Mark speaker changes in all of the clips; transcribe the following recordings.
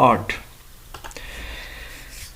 Speaker 1: 8।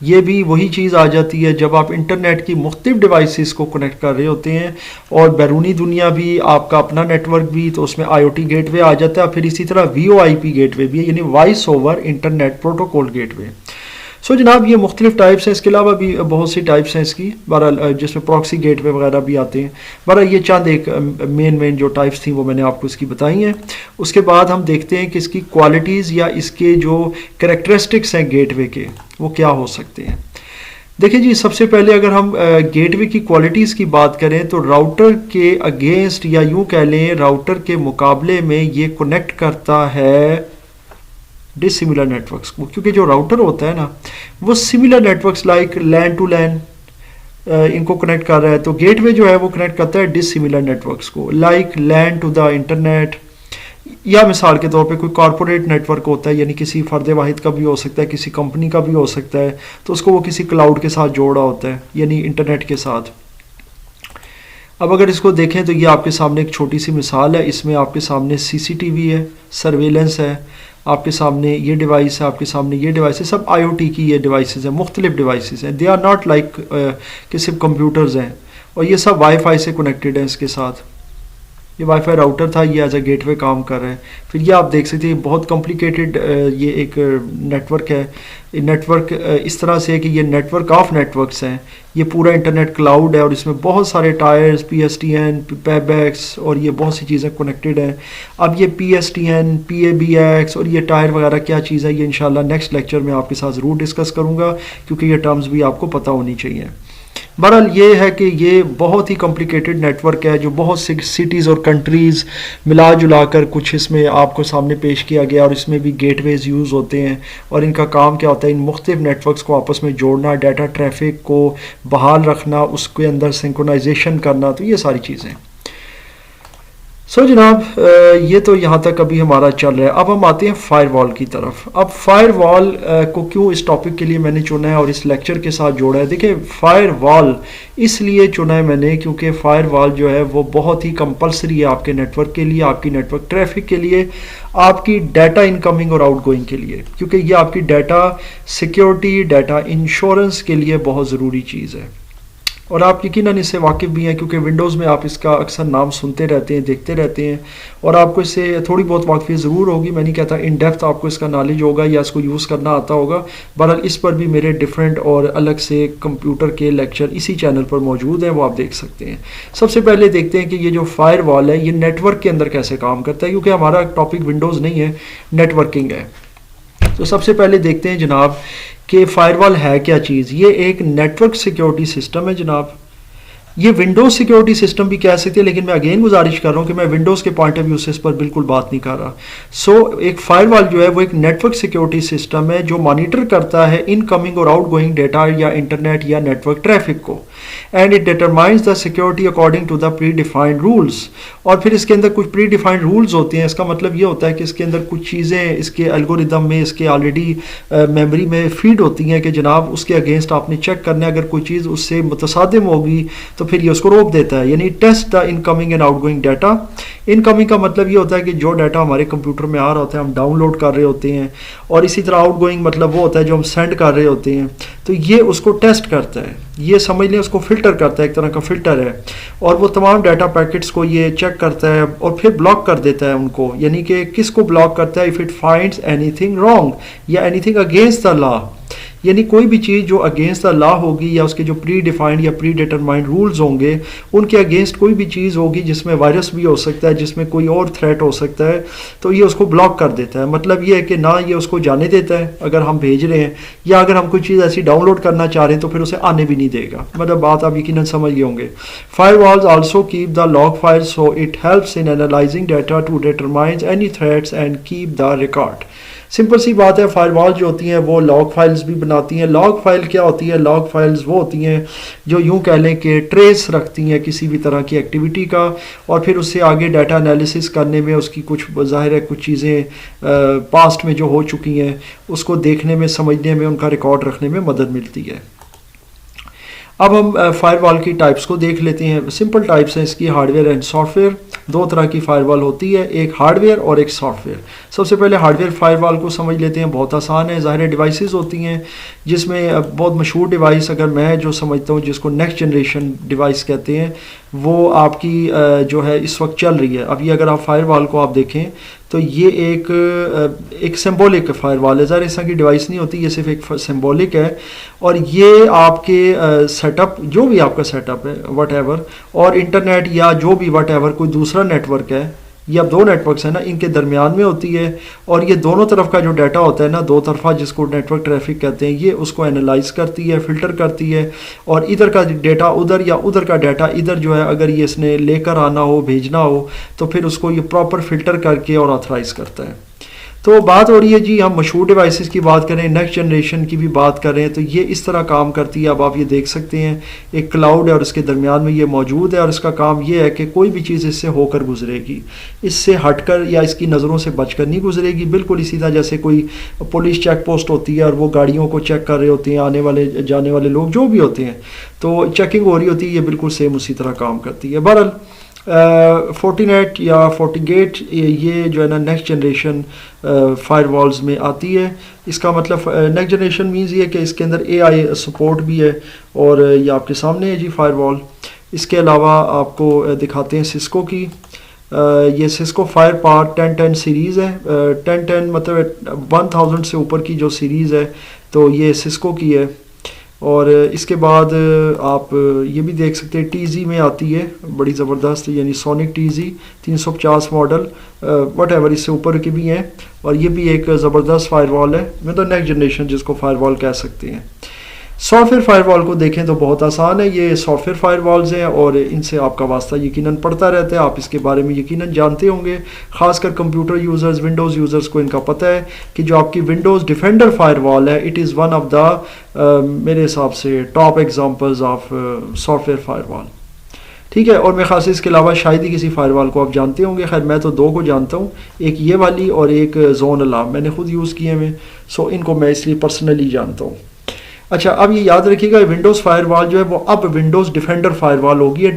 Speaker 1: یہ بھی وہی چیز آ جاتی ہے جب آپ انٹرنیٹ کی مختلف ڈیوائسز کو کنیکٹ کر رہے ہوتے ہیں اور بیرونی دنیا بھی آپ کا اپنا نیٹ ورک بھی، تو اس میں آئی او ٹی گیٹ وے آ جاتا ہے، پھر اسی طرح وی او آئی پی گیٹ وے بھی ہے، یعنی voice over internet protocol gateway. So جناب یہ مختلف ٹائپس ہیں، اس کے علاوہ بھی بہت سی ٹائپس ہیں اس کی، بہرحال جس میں پراکسی گیٹ وے وغیرہ بھی آتے ہیں. بہرحال یہ چند ایک مین جو ٹائپس تھیں وہ میں نے آپ کو اس کی بتائی ہیں. اس کے بعد ہم دیکھتے ہیں کہ اس کی کوالٹیز یا اس کے جو کریکٹرسٹکس ہیں گیٹ وے کے وہ کیا ہو سکتے ہیں. دیکھیں جی، سب سے پہلے اگر ہم گیٹ وے کی کوالٹیز کی بات کریں تو راؤٹر کے اگینسٹ یا یوں کہہ لیں راؤٹر کے مقابلے میں یہ کنیکٹ کرتا ہے ڈس سملر نیٹ ورکس کو، کیونکہ جو راؤٹر ہوتا ہے نا وہ similar networks like LAN to LAN ان کو کنیکٹ کر رہا ہے، تو گیٹ وے جو ہے وہ کنیکٹ کرتا ہے ڈس سملر نیٹ ورکس کو like LAN to the internet. یا مثال کے طور پہ کوئی کارپوریٹ نیٹ ورک ہوتا ہے، یعنی کسی فرد واحد کا بھی ہو سکتا ہے، کسی کمپنی کا بھی ہو سکتا ہے، تو اس کو وہ کسی کلاؤڈ کے ساتھ جوڑا ہوتا ہے، یعنی انٹرنیٹ کے ساتھ. اب اگر اس کو دیکھیں تو یہ آپ کے سامنے ایک چھوٹی سی مثال ہے، اس میں آپ کے سامنے سی سی ٹی وی ہے، سرویلنس ہے، آپ کے سامنے یہ ڈیوائس ہے، آپ کے سامنے یہ ڈیوائس ہے، سب آئی او ٹی کی یہ ڈیوائسز ہیں، مختلف ڈیوائسز ہیں. دے آر ناٹ لائک کہ صرف کمپیوٹرز ہیں، اور یہ سب وائی فائی سے کنیکٹڈ ہیں اس کے ساتھ. یہ وائی فائی راؤٹر تھا، یہ ایز اے گیٹ وے کام کر رہا ہے. پھر یہ آپ دیکھ سکتے ہیں بہت کمپلیکیٹڈ یہ ایک نیٹ ورک ہے. نیٹ ورک اس طرح سے ہے کہ یہ network of networks ہیں، یہ پورا انٹرنیٹ کلاؤڈ ہے اور اس میں بہت سارے tiers, P S T N, PBXs اور یہ بہت سی چیزیں کنیکٹڈ ہیں. اب یہ P S T N, P A B X اور یہ ٹائر وغیرہ کیا چیز ہے، یہ انشاءاللہ نیکسٹ لیکچر میں آپ کے ساتھ ضرور ڈسکس کروں گا، کیونکہ یہ ٹرمز بھی آپ کو پتہ ہونی چاہیے. بہرحال یہ ہے کہ یہ بہت ہی کمپلیکیٹڈ نیٹ ورک ہے جو بہت سی سٹیز اور کنٹریز ملا جلا کر کچھ اس میں آپ کو سامنے پیش کیا گیا، اور اس میں بھی گیٹ ویز یوز ہوتے ہیں. اور ان کا کام کیا ہوتا ہے، ان مختلف نیٹ ورکس کو آپس میں جوڑنا، ڈیٹا ٹریفک کو بحال رکھنا، اس کے اندر سنکرونائزیشن کرنا، تو یہ ساری چیزیں. سو جناب یہ تو یہاں تک ابھی ہمارا چل رہا ہے. اب ہم آتے ہیں فائر وال کی طرف. اب فائر وال کو کیوں اس ٹاپک کے لیے میں نے چنا ہے اور اس لیکچر کے ساتھ جوڑا ہے. دیکھیں فائر وال اس لیے چنا ہے میں نے کیونکہ فائر وال جو ہے وہ بہت ہی کمپلسری ہے آپ کے نیٹ ورک کے لیے، آپ کی نیٹ ورک ٹریفک کے لیے، آپ کی ڈیٹا انکمنگ اور آؤٹ گوئنگ کے لیے، کیونکہ یہ آپ کی ڈیٹا سیکیورٹی، ڈیٹا انشورنس کے لیے بہت ضروری چیز ہے. اور آپ یقیناً اس سے واقف بھی ہیں کیونکہ ونڈوز میں آپ اس کا اکثر نام سنتے رہتے ہیں، دیکھتے رہتے ہیں، اور آپ کو اس سے تھوڑی بہت واقفیت ضرور ہوگی. میں نہیں کہتا ان ڈیپتھ آپ کو اس کا نالج ہوگا یا اس کو یوز کرنا آتا ہوگا. بہرحال اس پر بھی میرے ڈیفرنٹ اور الگ سے کمپیوٹر کے لیکچر اسی چینل پر موجود ہیں، وہ آپ دیکھ سکتے ہیں. سب سے پہلے دیکھتے ہیں کہ یہ جو فائر وال ہے یہ نیٹ ورک کے اندر کیسے کام کرتا ہے، کیونکہ ہمارا ٹاپک ونڈوز نہیں ہے، نیٹ ورکنگ ہے. تو سب سے پہلے دیکھتے ہیں جناب کہ فائر وال ہے کیا چیز. یہ ایک نیٹ ورک سیکیورٹی سسٹم ہے جناب. یہ ونڈوز سیکیورٹی سسٹم بھی کہہ سکتے ہیں، لیکن میں اگین گزارش کر رہا ہوں کہ میں ونڈوز کے پوائنٹ آف ویو سے اس پر بالکل بات نہیں کر رہا. سو ایک فائر وال جو ہے وہ ایک نیٹ ورک سیکیورٹی سسٹم ہے جو مانیٹر کرتا ہے ان کمنگ اور آؤٹ گوئنگ ڈیٹا یا انٹرنیٹ یا نیٹ ورک ٹریفک کو. And it determines the security according to the predefined rules. اور پھر اس کے اندر کچھ پری ڈیفائنڈ رولز ہوتے ہیں. اس کا مطلب یہ ہوتا ہے کہ اس کے اندر کچھ چیزیں اس کے الگوریدم میں، اس کے آلریڈی میموری میں فیڈ ہوتی ہیں کہ جناب اس کے اگینسٹ آپ نے چیک کرنا ہے، اگر کوئی چیز اس سے متصادم ہوگی تو پھر یہ اس کو روک دیتا ہے. یعنی test the in coming and out going data. In coming کا مطلب یہ ہوتا ہے کہ جو ڈیٹا ہمارے کمپیوٹر میں آ رہا ہوتا ہے ہم ڈاؤن لوڈ کر رہے ہوتے ہیں، اور اسی طرح آؤٹ گوئنگ مطلب وہ ہوتا ہے جو ہم سینڈ کر رہے ہوتے ہیں. تو یہ اس کو ٹیسٹ کرتا ہے، یہ سمجھ لیں اس کو فلٹر کرتا ہے، ایک طرح کا فلٹر ہے. اور وہ تمام ڈیٹا پیکٹس کو یہ چیک کرتا ہے اور پھر بلاک کر دیتا ہے ان کو. یعنی کہ کس کو بلاک کرتا ہے؟ If it finds any thing wrong یا اینی تھنگ اگینسٹ دا لا. یعنی کوئی بھی چیز جو اگینسٹ دا لا ہوگی یا اس کے جو پری ڈیفائنڈ یا پری ڈیٹرمائنڈ رولز ہوں گے ان کے اگینسٹ کوئی بھی چیز ہوگی جس میں وائرس بھی ہو سکتا ہے، جس میں کوئی اور تھریٹ ہو سکتا ہے، تو یہ اس کو بلاک کر دیتا ہے. مطلب یہ ہے کہ نہ یہ اس کو جانے دیتا ہے اگر ہم بھیج رہے ہیں، یا اگر ہم کوئی چیز ایسی ڈاؤن لوڈ کرنا چاہ رہے ہیں تو پھر اسے آنے بھی نہیں دے گا. مطلب بات آپ یقیناً سمجھ گئے ہوں گے. Firewalls also keep the log file so it helps in analysing data to determine any threats and keep the record. Simple سی بات ہے، فائر وال جو ہوتی ہیں وہ لاگ فائلز بھی بناتی ہیں. لاگ فائل کیا ہوتی ہے؟ لاگ فائلز وہ ہوتی ہیں جو یوں کہہ لیں کہ ٹریس رکھتی ہیں کسی بھی طرح کی ایکٹیویٹی کا، اور پھر اس سے آگے ڈیٹا انالیسس کرنے میں اس کی کچھ ظاہر ہے کچھ چیزیں پاسٹ میں جو ہو چکی ہیں اس کو دیکھنے میں، سمجھنے میں، ان کا ریکارڈ رکھنے میں مدد ملتی ہے. اب ہم فائر وال کی ٹائپس کو دیکھ لیتے ہیں. سمپل ٹائپس ہیں اس کی: hardware and software. دو طرح کی فائر وال ہوتی ہے, ایک ہارڈ ویئر اور ایک سافٹ ویئر. سب سے پہلے ہارڈ ویئر فائر وال کو سمجھ لیتے ہیں, بہت آسان ہے. ظاہر ڈیوائسز ہوتی ہیں جس میں بہت مشہور ڈیوائس اگر میں جو سمجھتا ہوں جس کو نیکسٹ جنریشن ڈیوائس کہتے ہیں, وہ آپ کی جو ہے اس وقت چل رہی ہے. اب یہ اگر آپ فائر وال کو آپ دیکھیں تو یہ ایک سمبولک فائر وال ہے. ظاہر اس طرح کی ڈیوائس نہیں ہوتی, یہ صرف ایک سمبولک ہے. اور یہ آپ کے سیٹ اپ, جو بھی آپ کا سیٹ اپ ہے وٹ ایور, اور انٹرنیٹ یا جو بھی وٹ ایور کوئی دوسرا نیٹ ورک ہے, یہ اب دو نیٹ ورکس ہیں نا, ان کے درمیان میں ہوتی ہے. اور یہ دونوں طرف کا جو ڈیٹا ہوتا ہے نا, دو طرفہ جس کو نیٹ ورک ٹریفک کہتے ہیں, یہ اس کو انالائز کرتی ہے, فلٹر کرتی ہے. اور ادھر کا ڈیٹا ادھر یا ادھر کا ڈیٹا ادھر جو ہے اگر یہ اس نے لے کر آنا ہو, بھیجنا ہو, تو پھر اس کو یہ پراپر فلٹر کر کے اور آتھرائز کرتا ہے. تو بات ہو رہی ہے جی, ہم مشہور ڈیوائسز کی بات کریں, نیکسٹ جنریشن کی بھی بات کریں, تو یہ اس طرح کام کرتی ہے. اب آپ یہ دیکھ سکتے ہیں ایک کلاؤڈ ہے اور اس کے درمیان میں یہ موجود ہے, اور اس کا کام یہ ہے کہ کوئی بھی چیز اس سے ہو کر گزرے گی, اس سے ہٹ کر یا اس کی نظروں سے بچ کر نہیں گزرے گی. بالکل اسی طرح جیسے کوئی پولیس چیک پوسٹ ہوتی ہے اور وہ گاڑیوں کو چیک کر رہے ہوتے ہیں, آنے والے جانے والے لوگ جو بھی ہوتے ہیں, تو چیکنگ ہو رہی ہوتی ہے. یہ بالکل سیم اسی طرح کام کرتی ہے. بہرحال فورٹینیٹ یا فورٹیگیٹ یہ جو ہے نا نیکسٹ جنریشن فائر والز میں آتی ہے. اس کا مطلب نیکسٹ جنریشن مینز یہ کہ اس کے اندر اے آئی سپورٹ بھی ہے, اور یہ آپ کے سامنے ہے جی فائر وال. اس کے علاوہ آپ کو دکھاتے ہیں سسکو کی, یہ سسکو فائر پار 1010 سیریز ہے. 1010 مطلب 1000 سے اوپر کی جو سیریز ہے تو یہ سسکو کی ہے. اور اس کے بعد آپ یہ بھی دیکھ سکتے ہیں ٹی زی میں آتی ہے, بڑی زبردست, یعنی Sonic T Z 350 model, whatever اس سے اوپر کے بھی ہیں. اور یہ بھی ایک زبردست فائر وال ہے, مطلب نیکسٹ جنریشن جس کو فائر وال کہہ سکتے ہیں. سافٹ ویئر فائر وال کو دیکھیں تو بہت آسان ہے. یہ سافٹ ویئر فائر والز ہیں اور ان سے آپ کا واسطہ یقیناً پڑتا رہتا ہے, آپ اس کے بارے میں یقیناً جانتے ہوں گے. خاص کر کمپیوٹر یوزرز, ونڈوز یوزرز کو ان کا پتہ ہے کہ جو آپ کی ونڈوز ڈیفینڈر فائر وال ہے, it is one of the میرے حساب سے top examples of soft where fire وال. ٹھیک ہے, اور میں خاص اس کے علاوہ شاید ہی کسی فائر وال کو آپ جانتے ہوں گے. خیر میں تو دو کو جانتا ہوں, ایک یہ والی اور ایک زون الارم, میں نے خود یوز کیے ہیں, سو ان کو میں اس لیے پرسنلی جانتا ہوں. اچھا, اب یہ یاد رکھیے گا ونڈوز فائر وال جو ہے وہ اب ونڈوز ڈیفینڈر فائر وال ہوگی.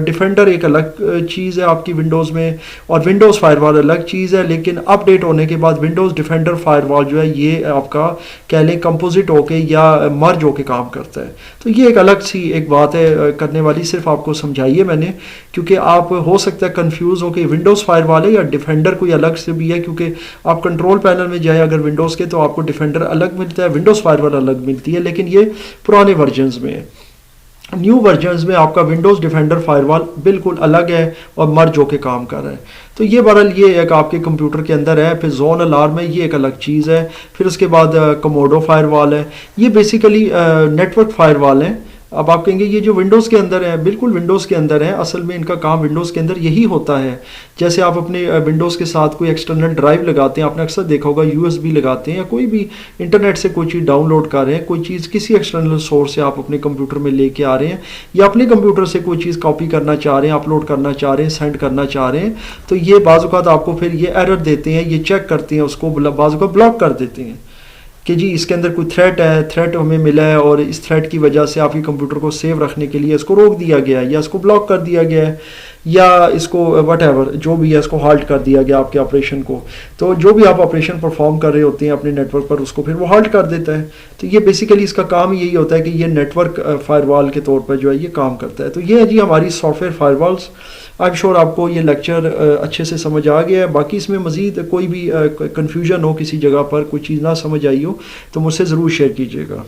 Speaker 1: ڈیفینڈر ایک الگ چیز ہے آپ کی ونڈوز میں, اور ونڈوز فائر وال الگ چیز ہے. لیکن اپ ڈیٹ ہونے کے بعد ونڈوز ڈیفینڈر فائر وال جو ہے یہ آپ کا کہہ لیں کمپوزٹ ہو کے یا مرج ہو کے کام کرتا ہے. تو یہ ایک الگ سی ایک بات ہے کرنے والی, صرف آپ کو سمجھائیے میں نے, کیونکہ آپ ہو سکتا ہے کنفیوز ہو کہ ونڈوز فائر وال ہے یا ڈیفینڈر کوئی الگ سے بھی ہے. کیونکہ آپ کنٹرول پینل میں جائیں اگر ونڈوز کے تو آپ کو ڈیفینڈر الگ ملتا ہے, ونڈوز فائر وال الگ ملتی ہے. لیکن یہ پرانے ورژنز میں ہے. نیو ورژنز میں آپ کا ونڈوز ڈیفینڈر فائر وال بالکل الگ ہے اور مرج ہو کے کام کر رہا ہے. تو یہ بہرحال یہ ایک آپ کے کمپیوٹر کے اندر ہے. پھر زون الارم ہے, یہ ایک الگ چیز ہے. پھر اس کے بعد کموڈو فائر وال ہے, یہ بیسیکلی نیٹ ورک فائر وال ہیں. اب آپ کہیں گے یہ جو ونڈوز کے اندر ہے, بالکل ونڈوز کے اندر ہے, اصل میں ان کا کام ونڈوز کے اندر یہی ہوتا ہے. جیسے آپ اپنے ونڈوز کے ساتھ کوئی ایکسٹرنل ڈرائیو لگاتے ہیں, آپ نے اکثر دیکھا ہوگا یو ایس بی لگاتے ہیں, یا کوئی بھی انٹرنیٹ سے کوئی چیز ڈاؤن لوڈ کر رہے ہیں, کوئی چیز کسی ایکسٹرنل سورس سے آپ اپنے کمپیوٹر میں لے کے آ رہے ہیں, یا اپنے کمپیوٹر سے کوئی چیز کاپی کرنا چاہ رہے ہیں, اپلوڈ کرنا چاہ رہے ہیں, سینڈ کرنا چاہ رہے ہیں, تو یہ بعض اوقات آپ کو پھر یہ ایرر دیتے ہیں, یہ چیک کرتے ہیں, اس کو بعض اوقات بلاک کر دیتے ہیں کہ جی اس کے اندر کوئی تھریٹ ہے, تھریٹ ہمیں ملا ہے, اور اس تھریٹ کی وجہ سے آپ کے کمپیوٹر کو سیو رکھنے کے لیے اس کو روک دیا گیا ہے, یا اس کو بلاک کر دیا گیا ہے, یا اس کو وٹ ایور جو بھی ہے اس کو ہالٹ کر دیا گیا آپ کے آپریشن کو. تو جو بھی آپ آپریشن پرفارم کر رہے ہوتے ہیں اپنے نیٹ ورک پر, اس کو پھر وہ ہالٹ کر دیتا ہے. تو یہ بیسیکلی اس کا کام یہی ہوتا ہے کہ یہ نیٹ ورک فائر وال کے طور پر جو ہے یہ کام کرتا ہے. تو یہ ہے جی ہماری software firewalls. I'm sure آپ کو یہ لیکچر اچھے سے سمجھ آ گیا ہے. باقی اس میں مزید کوئی بھی کنفیوژن ہو, کسی جگہ پر کوئی چیز نہ سمجھ آئی ہو, تو مجھ سے ضرور شیئر کیجیے گا.